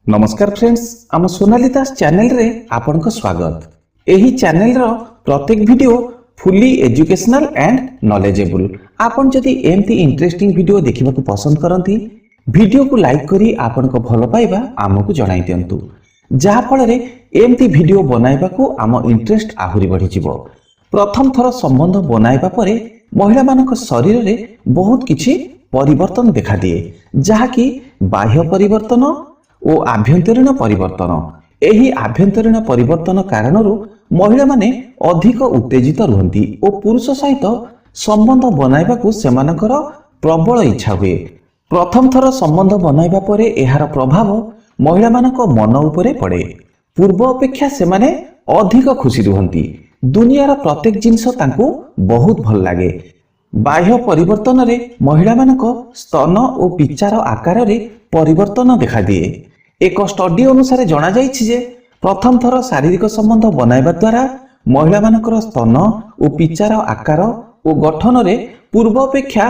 नमस्कार फ्रेंड्स, आम सोनाली दास चैनल रे आपन को स्वागत। एही चैनल रो प्रत्येक video fully educational and knowledgeable. आपन जदि एमती इंटरेस्टिंग वीडियो देखिबा को पसंद करंती, वीडियो को लाइक करी आपन को भलो पाइबा आमको जणाई दियंतु, जहा फल रे एमती वीडियो बनाइबा को आम इंटरेस्ट आहुरी बढ़ी जिवो। प्रथम थर संबंध बनाइबा परे महिला मानक शरीर रे बहुत किछि परिवर्तन देखा दिए, जहा कि बाह्य परिवर्तन ओ आभ्यंतरीण परिवर्तन। एही आभ्यंतरीण परिवर्तन कारणरू महिला माने अधिक उत्तेजित रुहंती ओ पुरुष सहित संबंध बनाइबा को सेमानकर प्रबल इच्छा हुए। प्रथम थर संबंध बनाइबा परे एहार प्रभाव महिला मानक मन उपरे पड़े। पूर्व अपेक्षा सेमाने अधिक खुशी रुहंती। दुनियार प्रत्येक जिंस तांको बहुत भल लागे। बाह्य परिवर्तन रे महिला मानक स्तन ओ पिचार आकार रे परिवर्तन देखा दिए। एक स्टडी अनुसार जना जाइछि जे प्रथम थर शारीरिक संबंध बनाइबा द्वारा महिला मानकर स्तन ओ पिचार आकार ओ गठन रे पूर्व अपेक्षा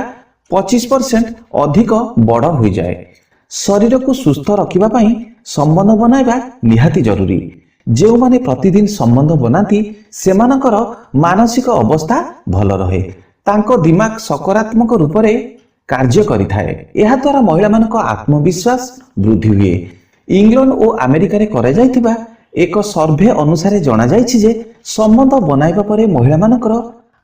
25% अधिक बड़ हो जाए। शरीर को सुस्थ रखिबा पई संबंध बनाइबा निहाती जरूरी। जो माने प्रतिदिन संबंध बनाती सेमानकर मानसिक अवस्था भल रहे, तांको दिमाग सकारात्मक रूप रे कार्य करिथाए। एहा द्वारा महिला मानक आत्मविश्वास वृद्धि हुए। इंग्लैंड और अमेरिका रे करा जाइथिबा एक सर्वे अनुसार जना जाइछि जे संबंध बनाइबा परे महिला मानकर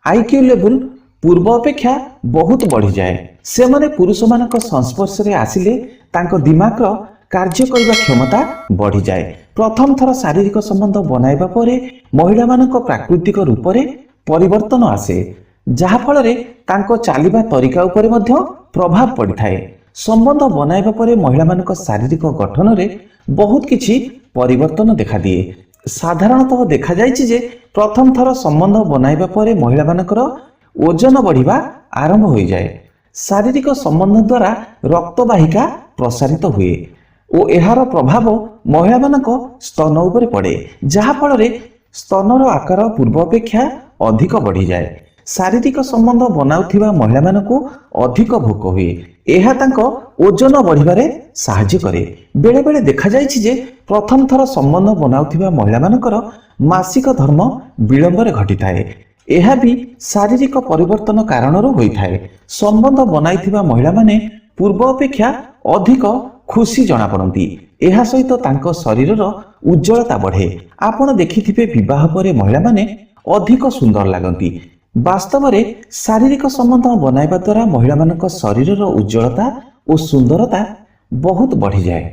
आईक्यू लेवल पूर्व अपेक्षा बहुत बढ़ी जाए। से माने पुरुष मानक संस्पर्श रे आसिले तांको दिमाग रो कार्य करिबा क्षमता बढ़ी जाए। प्रथम थर शारीरिक संबंध बनाइबा परे महिला मानक प्राकृतिक रूप रे परिवर्तन आसे, जहा फल रे तांको चालिबा तरीका उपरे मध्य प्रभाव पड़िथाए। संबंध बनाइबा परे महिला मानक शारीरिक गठन रे बहुत किछि परिवर्तन देखा दिए। साधारणतः देखा जाइछि जे प्रथम थर संबंध बनाइबा परे महिला मानकर ओजन बढ़िबा आरंभ हो जाए। शारीरिक संबंध द्वारा रक्तवाहिका प्रसारित हुए ओ एहार प्रभाव महिला मानक स्तन उपरे पड़े, जहा फल रे स्तनर आकार पूर्व अपेक्षा अधिक बढ़ी जाए। शारीरिक संबंध बनाउथिबा महिला मानकु अधिक भोक हुए। एहा तांको ओजन बढ़िबारे सहाय्य करे। बेले बेले देखा जाइछि जे प्रथम थर संबंध बनाउथिबा महिला मानकर मासिक धर्म विलंबरे घटिथाए। एहा भी शारीरिक परिवर्तन कारणरू होइथाए। संबंध बनाइथिबा महिला माने पूर्व अपेक्षा अधिक खुशी जଣା पड़ती। एहा सहित तांको शरीरर उज्जवलता बढ़े। आपण देखिथिबे विवाह परे महिला माने अधिक सुंदर लागंती। वास्तव में शारीरिक संबंध बनाइबा द्वारा महिला मानक शरीरर उज्जवलता और सुंदरता बहुत बढ़ी जाए।